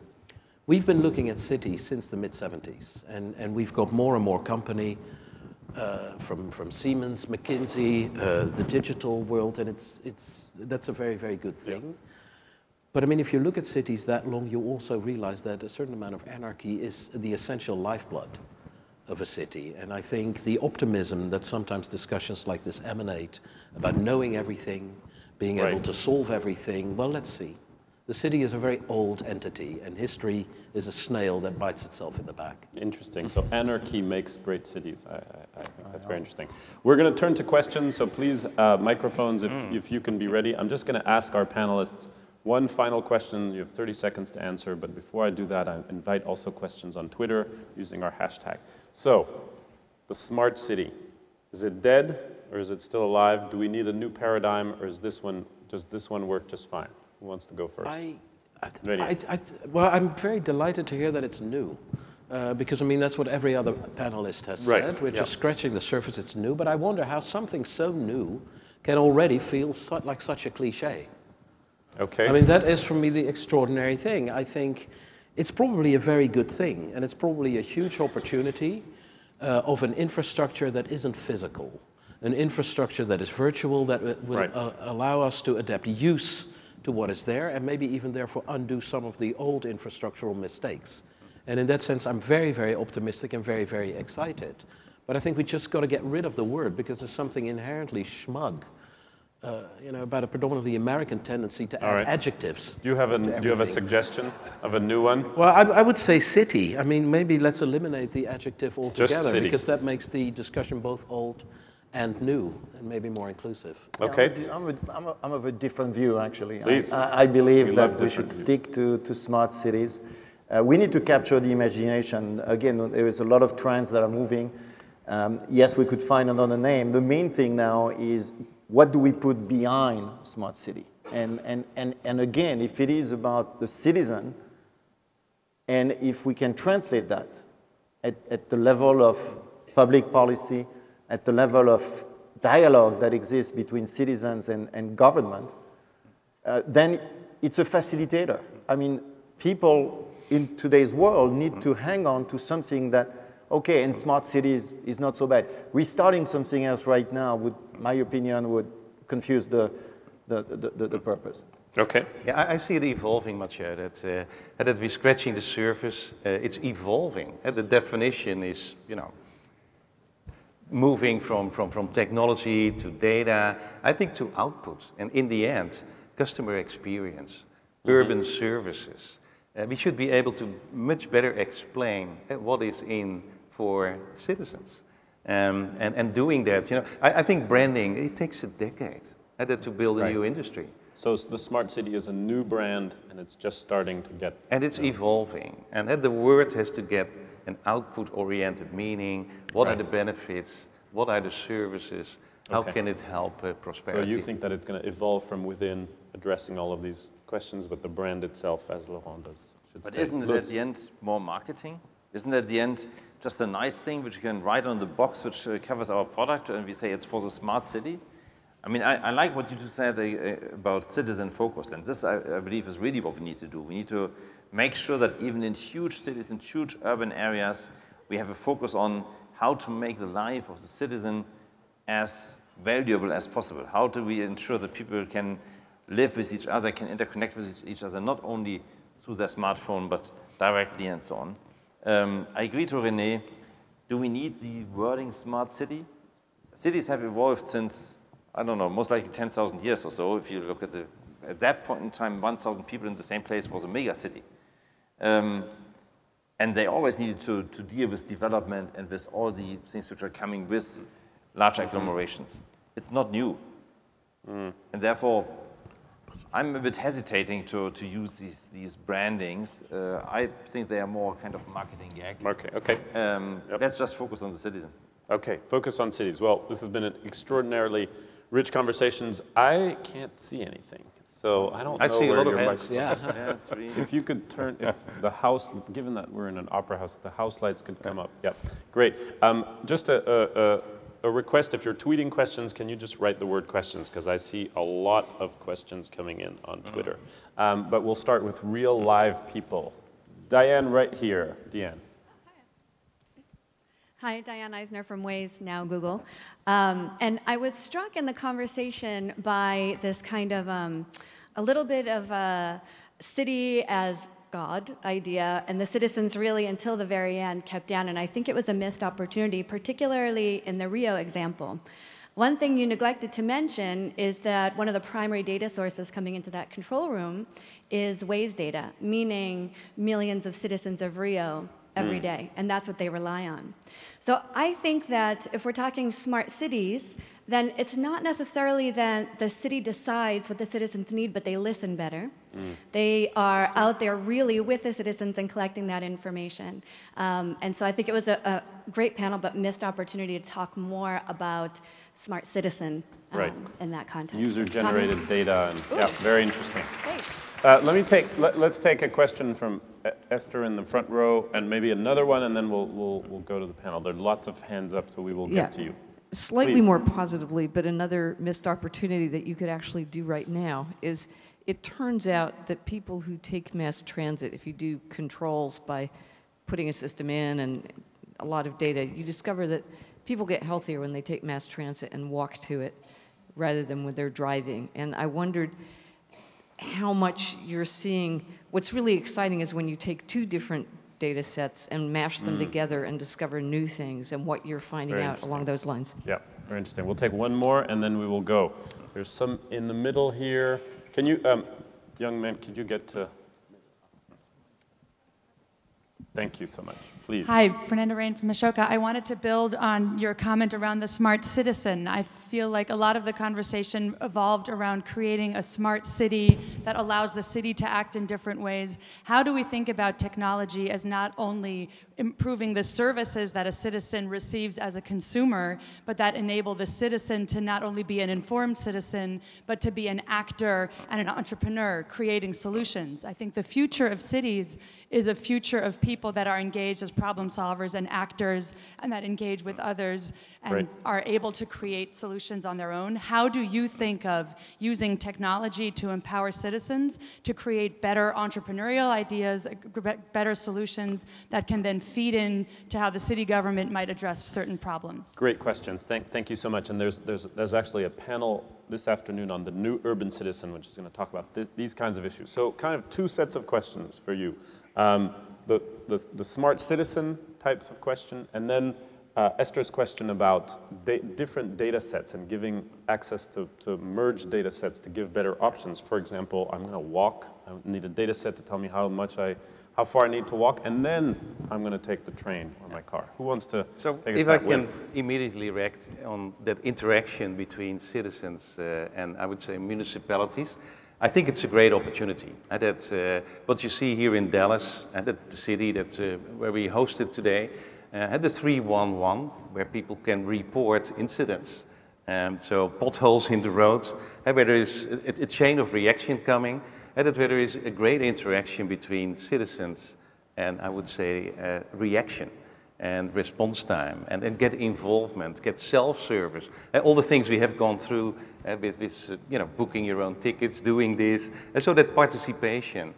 We've been looking at cities since the mid-70s, and we've got more and more company from Siemens, McKinsey, the digital world, and that's a very, very good thing. But I mean, if you look at cities that long, you also realize that a certain amount of anarchy is the essential lifeblood of a city. And I think the optimism that sometimes discussions like this emanate about knowing everything, being able to solve everything, well, let's see. The city is a very old entity, and history is a snail that bites itself in the back. Interesting. So anarchy makes great cities. I think that's very interesting. We're going to turn to questions, so please, microphones, if you can be ready. I'm just going to ask our panelists one final question. You have 30 seconds to answer, but before I do that, I invite also questions on Twitter using our hashtag. So, the smart city, is it dead or is it still alive? Do we need a new paradigm, or is this one Does this one work just fine? Who wants to go first? Well, I'm very delighted to hear that it's new. Because, I mean, that's what every other panelist has said. We're just scratching the surface, it's new. But I wonder how something so new can already feel like such a cliche. Okay. I mean, that is, for me, the extraordinary thing. I think it's probably a very good thing. And it's probably a huge opportunity of an infrastructure that isn't physical. An infrastructure that is virtual, that will allow us to adapt use to what is there, and maybe even therefore undo some of the old infrastructural mistakes. And in that sense, I'm very, very optimistic and very, very excited. But I think we just got to get rid of the word, because there's something inherently schmug, you know, about a predominantly American tendency to add adjectives. Do you have a suggestion of a new one? Well, I would say city. I mean, maybe let's eliminate the adjective altogether, because that makes the discussion both old and new, and maybe more inclusive. Okay. Yeah, I'm of a different view, actually. Please. I believe that we should stick to smart cities. We need to capture the imagination. Again, there is a lot of trends that are moving. Yes, we could find another name. The main thing now is, what do we put behind smart city? And again, if it is about the citizen, and if we can translate that at the level of public policy, at the level of dialogue that exists between citizens and government, then it's a facilitator. I mean, people in today's world need to hang on to something that, okay, in smart cities is not so bad. Restarting something else right now, would, my opinion, would confuse the purpose. Okay. Yeah, I see it evolving, Mathieu, that we're scratching the surface. It's evolving. The definition is, you know, moving from technology to data, I think, to output. And in the end, customer experience, urban services. We should be able to much better explain what is in for citizens. And doing that, you know, I think branding, it takes a decade to build a new industry. So the smart city is a new brand, and it's just starting to get... And it's evolving. And the word has to get an output-oriented meaning. What are the benefits? What are the services? How can it help prosperity? So you think that it's going to evolve from within, addressing all of these questions, but the brand itself, as Laurent does, should But stay. isn't it at the end more marketing? Isn't it at the end just a nice thing which you can write on the box which covers our product, and we say it's for the smart city? I mean, I like what you just said about citizen focus, and this, I believe, is really what we need to do. We need to make sure that even in huge cities, in huge urban areas, we have a focus on how to make the life of the citizen as valuable as possible. How do we ensure that people can live with each other, can interconnect with each other, not only through their smartphone, but directly and so on. I agree to René. Do we need the wording smart city? Cities have evolved since, I don't know, most likely 10,000 years or so. If you look at at that point in time, 1,000 people in the same place was a mega city. And they always needed to deal with development and with all the things which are coming with large agglomerations. It's not new. And therefore, I'm a bit hesitating to use these brandings. I think they are more kind of marketing gag. Okay. Let's just focus on the citizen. Okay, focus on cities. Well, this has been an extraordinarily rich conversations. I can't see anything, so I don't know. I see a lot of hands. Yeah. If you could turn, if the house, given that we're in an opera house, if the house lights could come up. Yeah, great. Just a request, if you're tweeting questions, can you just write the word questions? Because I see a lot of questions coming in on Twitter. But we'll start with real live people. Diane, right here. Diane. Hi, Diane Eisner from Waze, now Google. And I was struck in the conversation by this kind of a little bit of a city as God idea, and the citizens really, until the very end, kept down. And I think it was a missed opportunity, particularly in the Rio example. One thing you neglected to mention is that one of the primary data sources coming into that control room is Waze data, meaning millions of citizens of Rio every day, and that's what they rely on. So I think that if we're talking smart cities, then it's not necessarily that the city decides what the citizens need, but they listen better. They are out there really with the citizens and collecting that information. And so I think it was a great panel, but missed opportunity to talk more about smart citizen in that context. User-generated data, and yeah, very interesting. Great. Let's take a question from Esther in the front row, and maybe another one, and then we'll go to the panel. There are lots of hands up, so we will get to you. Slightly Please. more positively, but another missed opportunity that you could actually do right now is it turns out that people who take mass transit, if you do controls by putting a system in and a lot of data, you discover that people get healthier when they take mass transit and walk to it rather than when they're driving. And I wondered how much you're seeing. What's really exciting is when you take two different data sets and mash them together and discover new things and what you're finding out along those lines. Yeah, very interesting. We'll take one more and then we will go. There's some in the middle here. Can you, young man, could you get to? Thank you so much. Please. Hi, Fernanda Rain from Ashoka. I wanted to build on your comment around the smart citizen. I feel like a lot of the conversation evolved around creating a smart city that allows the city to act in different ways. How do we think about technology as not only improving the services that a citizen receives as a consumer, but that enable the citizen to not only be an informed citizen, but to be an actor and an entrepreneur creating solutions? I think the future of cities is a future of people that are engaged as problem solvers and actors and that engage with others and are able to create solutions on their own. How do you think of using technology to empower citizens to create better entrepreneurial ideas, better solutions that can then feed in to how the city government might address certain problems? Great questions. Thank you so much. And there's actually a panel this afternoon on the new urban citizen, which is going to talk about these kinds of issues. So kind of two sets of questions for you. The smart citizen types of question, and then Esther's question about different data sets and giving access to merge data sets to give better options. For example, I'm going to walk. I need a data set to tell me how far I need to walk, and then I'm going to take the train or my car. Who wants to take a if I step? can immediately react on that interaction between citizens and I would say municipalities, I think it's a great opportunity. And that's what you see here in Dallas, and the city where we hosted today, had the 311, where people can report incidents. So potholes in the road, where there is a chain of reaction coming, and where there is a great interaction between citizens and I would say reaction and response time, and get involvement, get self-service, and all the things we have gone through with booking your own tickets, doing this, and so that participation,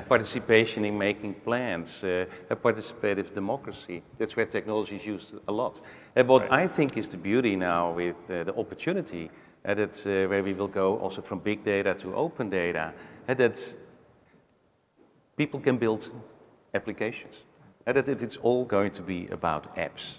participation in making plans, a participative democracy, that's where technology is used a lot. And what I think is the beauty now with the opportunity, that's where we will go also from big data to open data, that people can build applications. And that it's all going to be about apps.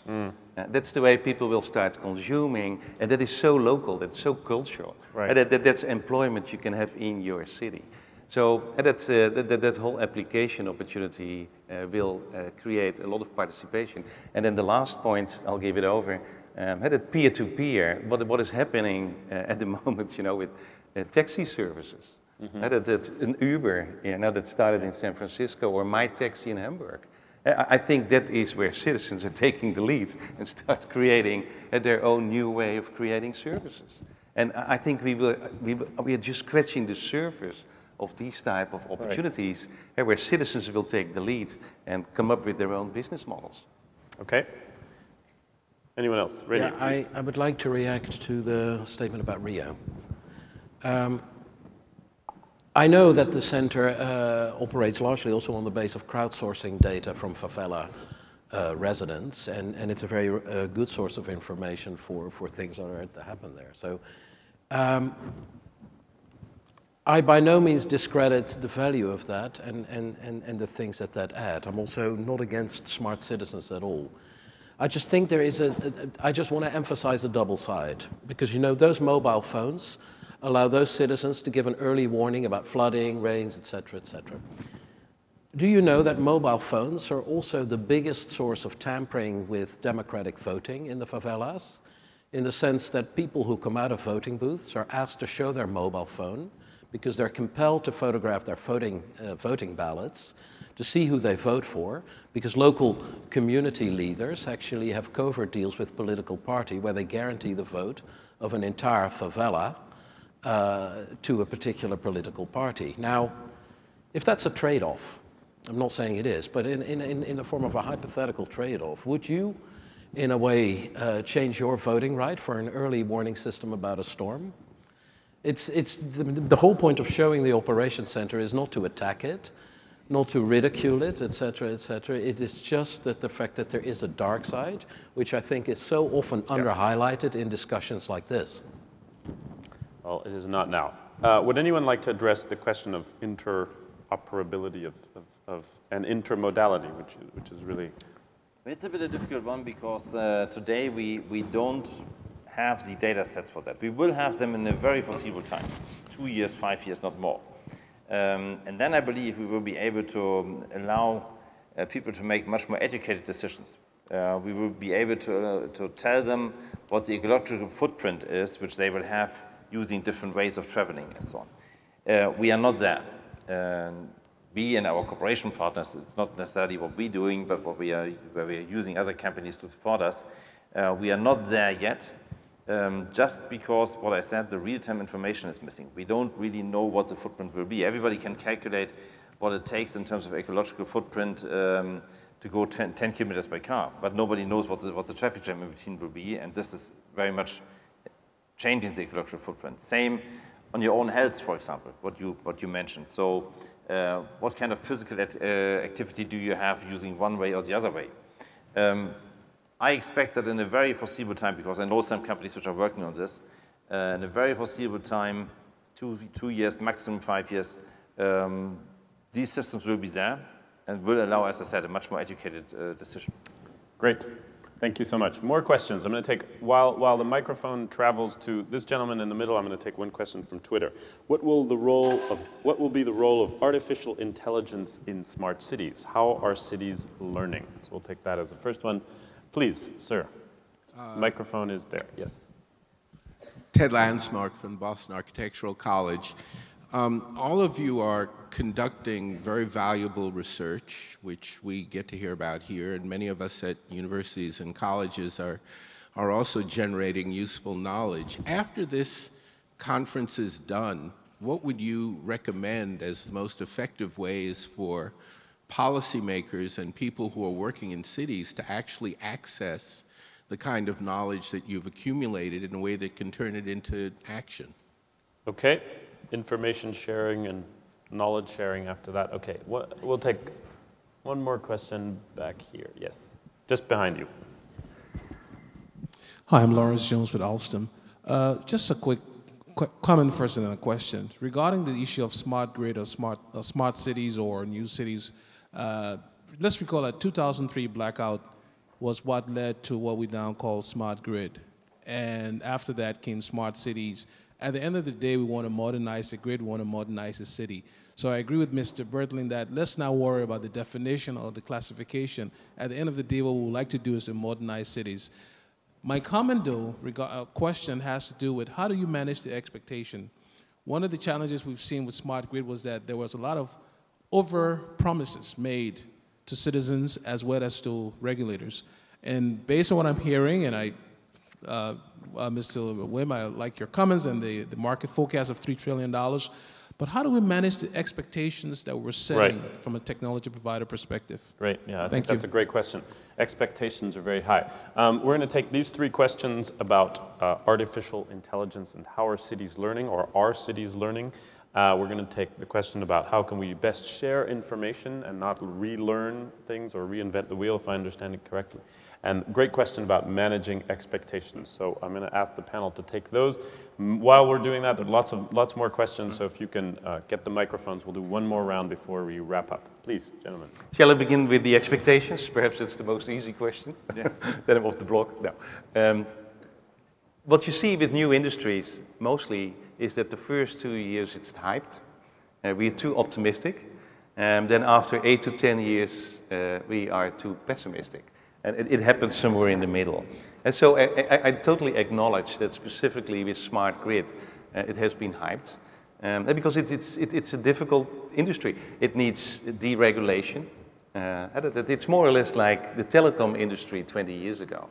That's the way people will start consuming, and that is so local, that's so cultural. And that's employment you can have in your city. So that whole application opportunity will create a lot of participation. And then the last point, I'll give it over, that peer-to-peer, what is happening at the moment, with taxi services. That an Uber, that started in San Francisco, or My Taxi in Hamburg. I think that is where citizens are taking the lead and start creating their own new way of creating services. And I think we are just scratching the surface of these type of opportunities where citizens will take the lead and come up with their own business models. Okay. Anyone else? Reinier, I would like to react to the statement about Rio. I know that the center operates largely also on the base of crowdsourcing data from favela residents, and it's a very good source of information for things that happen there. So I by no means discredit the value of that and the things that add. I'm also not against smart citizens at all. I just think there is I just want to emphasize a double side, because those mobile phones allow those citizens to give an early warning about flooding, rains, etc., etc. Do you know that mobile phones are also the biggest source of tampering with democratic voting in the favelas, in the sense that people who come out of voting booths are asked to show their mobile phone because they're compelled to photograph their voting ballots to see who they vote for, because local community leaders actually have covert deals with political party where they guarantee the vote of an entire favela to a particular political party. Now, if that's a trade-off, I'm not saying it is, but in the form of a hypothetical trade-off, would you, in a way, change your voting right for an early warning system about a storm? It's the whole point of showing the operation center is not to attack it, not to ridicule it, etc., etc. It is just that the fact that there is a dark side, which I think is so often under-highlighted in discussions like this. Well, it is not now. Would anyone like to address the question of interoperability and intermodality, which is really... It's a bit of a difficult one because today we don't have the data sets for that. We will have them in a very foreseeable time, 2 years, 5 years, not more. And then I believe we will be able to allow people to make much more educated decisions. We will be able to tell them what the ecological footprint is, which they will have using different ways of traveling and so on. We are not there. We and our cooperation partners, it's not necessarily what we're doing, but where we are using other companies to support us. We are not there yet. Just because, what I said, the real-time information is missing. We don't really know what the footprint will be. Everybody can calculate what it takes in terms of ecological footprint to go 10 kilometers by car, but nobody knows what the traffic jam in between will be, and this is very much changing the ecological footprint. Same on your own health, for example, what you mentioned. So what kind of physical activity do you have using one way or the other way? I expect that in a very foreseeable time, because I know some companies which are working on this, in a very foreseeable time, 2 years, maximum 5 years, these systems will be there and will allow, as I said, a much more educated decision. Great. Thank you so much. More questions. I'm going to take, while the microphone travels to this gentleman in the middle, I'm going to take one question from Twitter. What will be the role of artificial intelligence in smart cities? How are cities learning? So we'll take that as the first one. Please, sir. Microphone is there. Yes. Ted Landsmark from Boston Architectural College. All of you are conducting very valuable research, which we get to hear about here, and many of us at universities and colleges are also generating useful knowledge. After this conference is done, what would you recommend as the most effective ways for policymakers and people who are working in cities to actually access the kind of knowledge that you've accumulated in a way that can turn it into action? Okay. Information sharing and knowledge sharing after that. Okay. We'll take one more question back here. Yes. Just behind you. Hi, I'm Lawrence Jones with Alstom. Just a quick comment first and then a question. Regarding the issue of smart grid or smart cities or new cities, let's recall that 2003 blackout was what led to what we now call smart grid. And after that came smart cities. At the end of the day, we want to modernize the grid, we want to modernize the city. So I agree with Mr. Bertling that let's not worry about the definition or the classification. At the end of the day, what we would like to do is to modernize cities. My comment, though, question has to do with how do you manage the expectation? One of the challenges we've seen with smart grid was that there was a lot of over-promises made to citizens as well as to regulators. And based on what I'm hearing, and Mr. Wim, I like your comments and the market forecast of $3 trillion, but how do we manage the expectations that we're setting from a technology provider perspective? Great, yeah, I think that's a great question. Expectations are very high. We're going to take these 3 questions about artificial intelligence and how are cities learning, or are cities learning. We're going to take the question about how can we best share information and not relearn things or reinvent the wheel, if I understand it correctly. And great question about managing expectations. So I'm going to ask the panel to take those. While we're doing that, there are lots more questions, so if you can get the microphones, we'll do one more round before we wrap up. Please, gentlemen. Shall I begin with the expectations? Perhaps it's the most easy question. Yeah. Then I'm off the block. No. What you see with new industries, mostly, is that the first 2 years it's hyped. We are too optimistic. Then after 8 to 10 years, we are too pessimistic. And it happens somewhere in the middle. And so I totally acknowledge that specifically with smart grid, it has been hyped. Because it's a difficult industry. It needs deregulation. It's more or less like the telecom industry 20 years ago.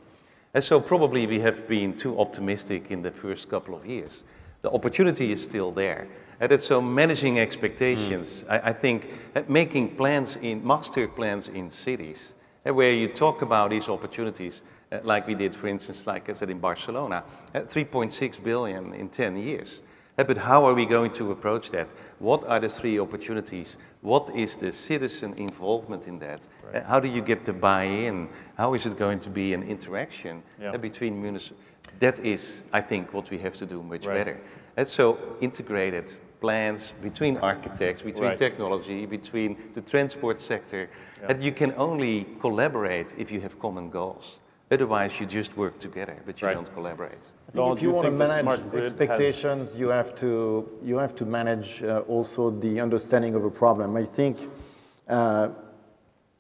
And so probably we have been too optimistic in the first couple of years. The opportunity is still there. And so managing expectations, I think making plans master plans in cities, where you talk about these opportunities, like we did, for instance, like I said in Barcelona, 3.6 billion in 10 years. But how are we going to approach that? What are the 3 opportunities? What is the citizen involvement in that? Right. How do you get the buy-in? How is it going to be an interaction between municipalities? That is, I think, what we have to do much better. And so integrated plans between architects, between technology, between the transport sector. And you can only collaborate if you have common goals. Otherwise, you just work together, but you don't collaborate. I think if you want to manage expectations, you have to manage also the understanding of a problem. I think the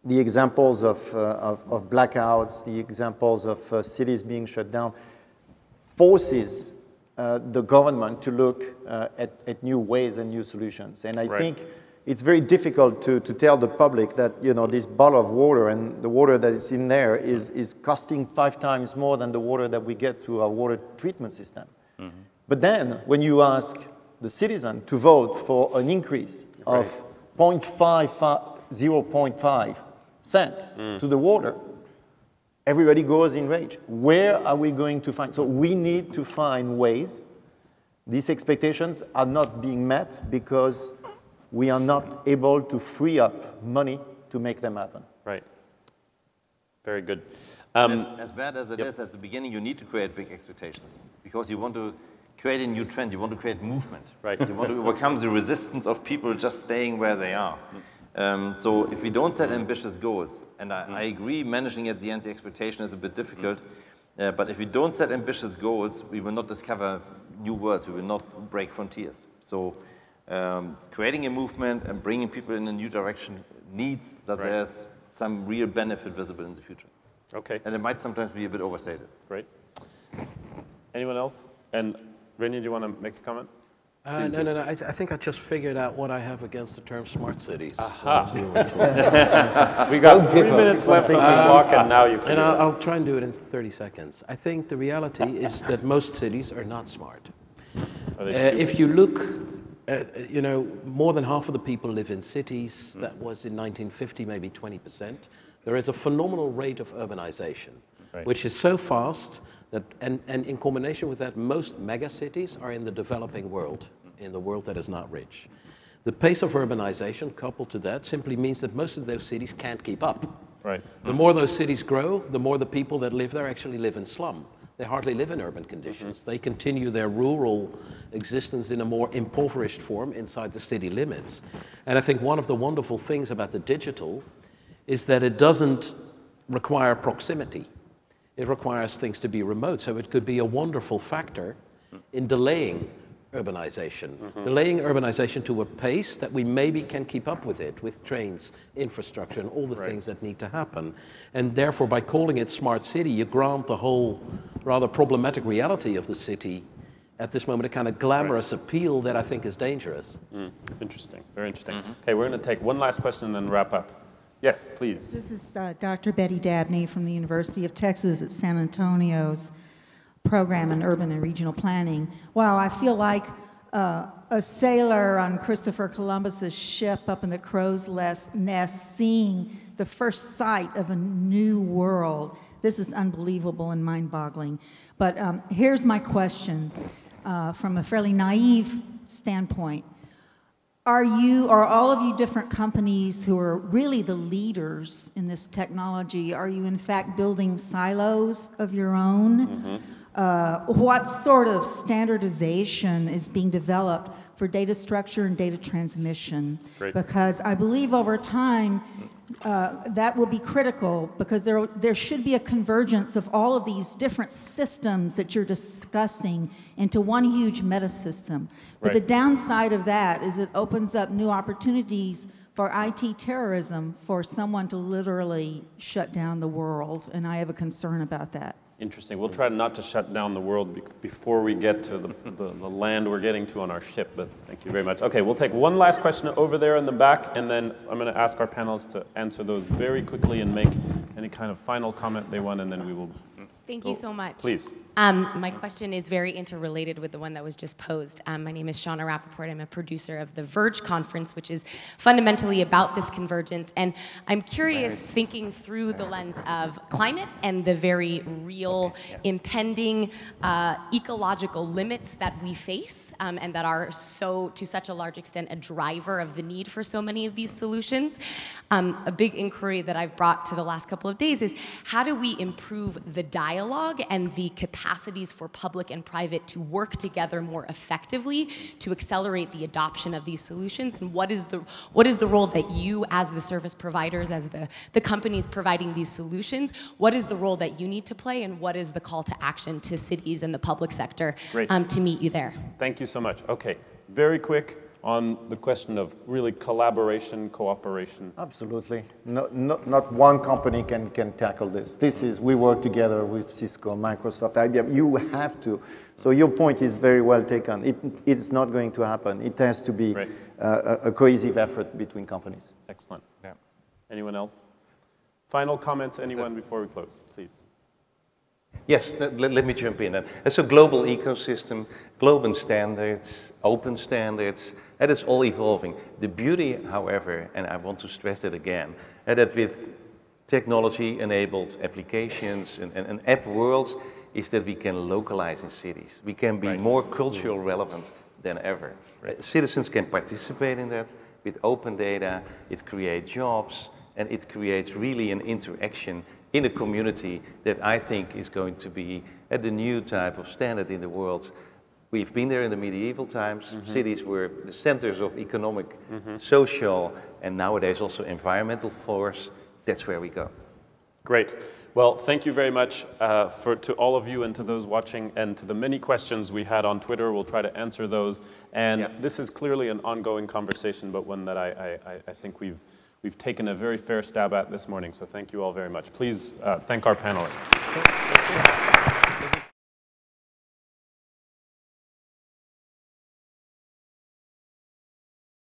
examples of blackouts, the examples of cities being shut down, forces the government to look at new ways and new solutions. And I think it's very difficult to tell the public that, you know, this bottle of water and the water that is in there is costing 5 times more than the water that we get through our water treatment system. But then when you ask the citizen to vote for an increase of 0.5 cent to the water, everybody goes in rage. Where are we going to find? So we need to find ways. These expectations are not being met because we are not able to free up money to make them happen. Right. Very good. As bad as it is, at the beginning, you need to create big expectations because you want to create a new trend. You want to create movement. Right. You want to overcome the resistance of people just staying where they are. So if we don't set ambitious goals, and I agree managing at the end the expectation is a bit difficult, but if we don't set ambitious goals, we will not discover new worlds. We will not break frontiers. So creating a movement and bringing people in a new direction needs that there's some real benefit visible in the future. Okay. And it might sometimes be a bit overstated. Great. Anyone else? And Reinier, do you want to make a comment? No. I think I just figured out what I have against the term smart cities. Aha. We got 3 minutes left on the clock, and now you figure it out. I'll try and do it in 30 seconds. I think the reality is that most cities are not smart. Are they stupid? If you look, you know, more than half of the people live in cities. That was in 1950, maybe 20%. There is a phenomenal rate of urbanization, which is so fast that, and in combination with that, most megacities are in the developing world, in the world that is not rich. The pace of urbanization coupled to that simply means that most of those cities can't keep up. Right. The more those cities grow, the more the people that live there actually live in slum. They hardly live in urban conditions. They continue their rural existence in a more impoverished form inside the city limits. And I think one of the wonderful things about the digital is that it doesn't require proximity. It requires things to be remote. So it could be a wonderful factor in delaying urbanization. Delaying urbanization to a pace that we maybe can keep up with it, with trains, infrastructure, and all the things that need to happen. And therefore, by calling it smart city, you grant the whole rather problematic reality of the city at this moment a kind of glamorous appeal that I think is dangerous. Interesting, very interesting. Okay, we're going to take one last question and then wrap up. Yes, please. This is Dr. Betty Dabney from the University of Texas at San Antonio's program in urban and regional planning. Wow, I feel like a sailor on Christopher Columbus's ship up in the crow's nest seeing the first sight of a new world. This is unbelievable and mind-boggling. But here's my question from a fairly naive standpoint. Are all of you different companies who are really the leaders in this technology, are you in fact building silos of your own? What sort of standardization is being developed for data structure and data transmission? Great. Because I believe over time that will be critical, because there should be a convergence of all of these different systems that you're discussing into one huge meta system. But the downside of that is it opens up new opportunities for IT terrorism, for someone to literally shut down the world, and I have a concern about that. Interesting. We'll try not to shut down the world before we get to the land we're getting to on our ship, but thank you very much. Okay, we'll take one last question over there in the back, and then I'm going to ask our panelists to answer those very quickly and make any kind of final comment they want, and then we will... Thank you so much. Please. My question is very interrelated with the one that was just posed. My name is Shauna Rappaport. I'm a producer of the Verge conference, which is fundamentally about this convergence. And I'm curious, thinking through the lens of climate and the very real impending ecological limits that we face and that are to such a large extent, a driver of the need for so many of these solutions. A big inquiry that I've brought to the last couple of days is how do we improve the dialogue and the capacities for public and private to work together more effectively to accelerate the adoption of these solutions? And what is the role that you, as the service providers, as the companies providing these solutions, what is the role that you need to play, and what is the call to action to cities and the public sector to meet you there? Thank you so much. Okay, very quick on the question of really collaboration, cooperation. Absolutely. Not one company can tackle this. We work together with Cisco, Microsoft, IBM. You have to. So your point is very well taken. It's not going to happen. It has to be a cohesive effort between companies. Excellent. Yeah. Anyone else? Final comments, anyone, before we close, please. Yes, let me jump in. It's a global ecosystem, global standards, open standards, and it's all evolving. The beauty, however, and I want to stress that again, that with technology-enabled applications and app worlds, is that we can localize in cities. We can be more cultural relevant than ever. Citizens can participate in that with open data. It creates jobs, and it creates really an interaction in a community that I think is going to be the new type of standard in the world. We've been there in the medieval times. Cities were the centers of economic, social, and nowadays also environmental force. That's where we go. Great. Well, thank you very much to all of you and to those watching, and to the many questions we had on Twitter. We'll try to answer those. And this is clearly an ongoing conversation, but one that I think we've taken a very fair stab at this morning. So thank you all very much. Please thank our panelists.